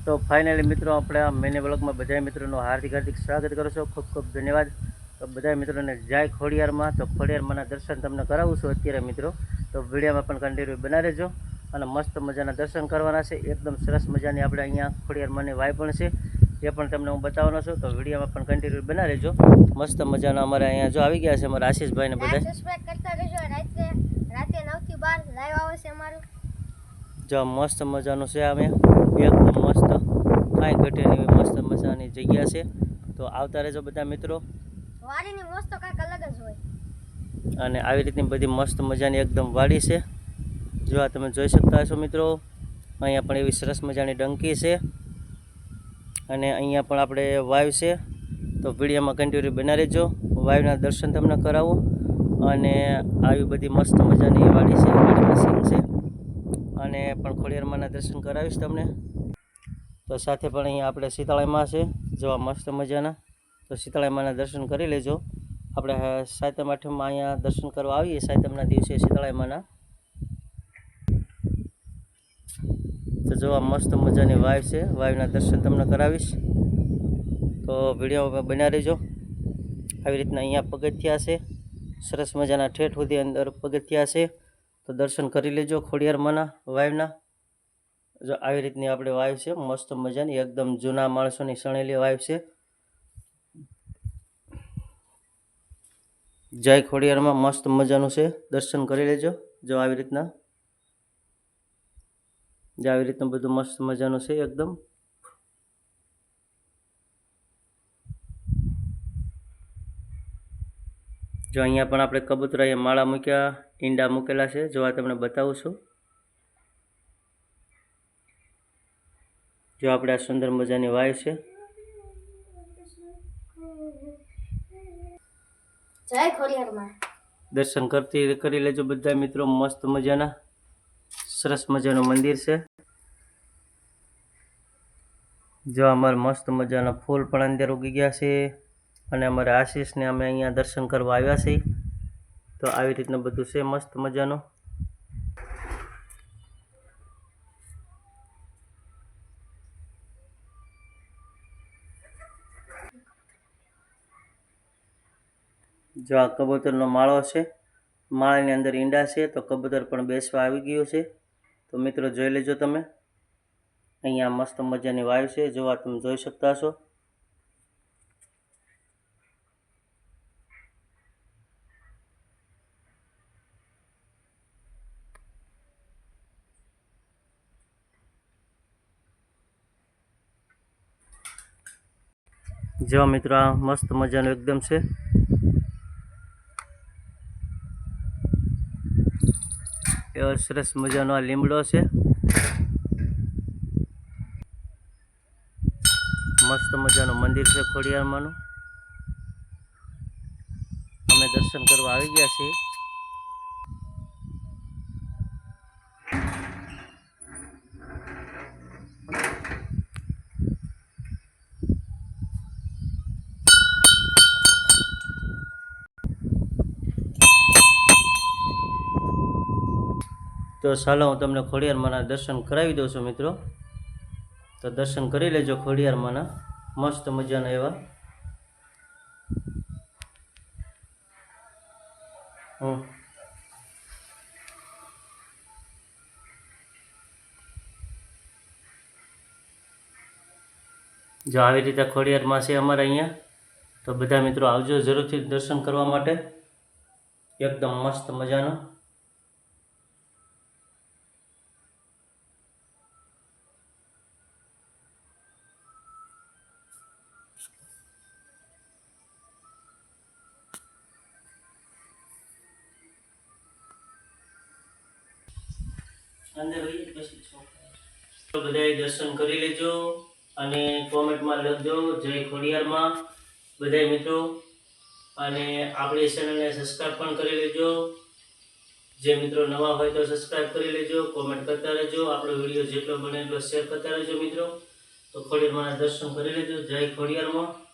તો ફાઇનલી મિત્રો આપણે આ મિની બ્લોગમાં બધા મિત્રોનું હાર્દિક સ્વાગત કરું છું. ખૂબ ખૂબ ધન્યવાદ. તો બધા મિત્રોને જય ખોડિયારમાં. તો ખોડિયારમાંના દર્શન તમને કરાવું છું અત્યારે મિત્રો. તો વિડીયોમાં પણ કન્ટિન્યુ બના રહેજો અને મસ્ત મજાના દર્શન કરવાના છે. એકદમ સરસ મજાની આપણે અહીંયા ખોડિયારમાંની વાય પણ છે, એ પણ તમને હું બતાવવાનો છું. તો વિડીયોમાં પણ કન્ટિન્યુ બના રહેજો. મસ્ત મજાના અમારે અહીંયા જો આવી ગયા છે અમારા આશીષભાઈને બધા. સબસ્ક્રાઇબ કરતા રહેજો. રાતે 9 થી 12 લાઈવ આવે છે અમારું. જો મસ્ત મજાનું છે, અમે એકદમ મસ્ત કાંઈ ઘટે નહીં મસ્ત મજાની જગ્યા છે. તો આવતા રહેજો બધા મિત્રો. વાડીની મસ્ત કાંઈક અલગ જ હોય. અને આવી રીતની બધી મસ્ત મજાની એકદમ વાડી છે. જો આ તમે જોઈ શકતા હશો મિત્રો. અહીંયા પણ એવી સરસ મજાની ડંકી છે અને અહીંયા પણ આપણે વાવ છે. તો વિડીયોમાં કન્ટિન્યુ બના રહેજો. વાવના દર્શન તમને કરાવો અને આવી બધી મસ્ત મજાની વાડી છે, વાડીમાં સિંગ છે અને પણ ખોડિયારમાંના દર્શન કરાવીશ તમને. તો સાથે પણ અહીંયા આપણે શીતળાઈમાં છે જોવા મસ્ત મજાના. તો શીતળાઈમાંના દર્શન કરી લેજો. આપણે સાતમ આઠમમાં અહીંયા દર્શન કરવા આવીએ સાતમના દિવસે શીતળાઈમાંના. તો જોવા મસ્ત મજાની વાવ છે, વાવના દર્શન તમને કરાવીશ. તો વિડીયો બના રહેજો. આવી રીતના અહીંયા પગથિયા છે, સરસ મજાના ઠેઠ સુધી અંદર પગથિયા છે. તો દર્શન કરી લેજો ખોડિયારમાંના વાવના. જો આવી રીતની આપણે વાવ છે મસ્ત મજાની, એકદમ જૂના માણસોની સણેલી વાવ છે. જય ખોડિયારમાં મસ્ત મજાનું છે, દર્શન કરી લેજો. જો આવી રીતના બધું મસ્ત મજાનું છે એકદમ. જો અહીંયા પણ આપણે કબૂતરાએ માળા મૂક્યા, ઈંડા મૂકેલા છે. જો આ તમને બતાવું છું. જો આપણે આ સુંદર મજાની વાય છે. જય ખોડિયારમાં. દર્શન કરી લેજો બધા મિત્રો. મસ્ત મજાના સરસ મજાનું મંદિર છે. જો અમારે મસ્ત મજાના ફૂલ પણ અંદર ઉગી ગયા છે અને અમારે આશીષને અમે અહીંયા દર્શન કરવા આવ્યા છીએ. તો આવી રીતનું બધું છે મસ્ત મજાનું. જો આ કબૂતરનો માળો છે, માળાની અંદર ઈંડા છે. તો કબૂતર પણ બેસવા આવી ગયું છે. તો મિત્રો જોઈ લેજો તમે. અહીંયા મસ્ત મજાની વાવ છે, જો આ તમે જોઈ શકતા હશો. જો મિત્રો આ મસ્ત મજાનું એકદમ છે. એવો સરસ મજાનો આ લીમડો છે. મસ્ત મજાનું મંદિર છે ખોડિયારમાંનું. અમે દર્શન કરવા આવી ગયા છીએ. તો ચાલો હું તમને ખોડિયારમાંના દર્શન કરાવી દઉં છું મિત્રો. તો દર્શન કરી લેજો ખોડિયારમાંના મસ્ત મજાના એવા. જો આવી રીતે ખોડિયારમાં છે અમારે અહીંયા. તો બધા મિત્રો આવજો જરૂરથી દર્શન કરવા માટે. એકદમ મસ્ત મજાનો. તો બધાએ દર્શન કરી લેજો અને કોમેન્ટમાં લખજો જય ખોડિયારમાં બધા મિત્રો. અને આપણી ચેનલને સબસ્ક્રાઈબ પણ કરી લેજો. જે મિત્રો નવા હોય તો સબસ્ક્રાઈબ કરી લેજો, કોમેન્ટ કરતા રહેજો. આપણો વિડીયો જેટલો બને એટલો શેર કરતા રહેજો મિત્રો. તો ખોડિયારમાં દર્શન કરી લેજો. જય ખોડિયારમાં.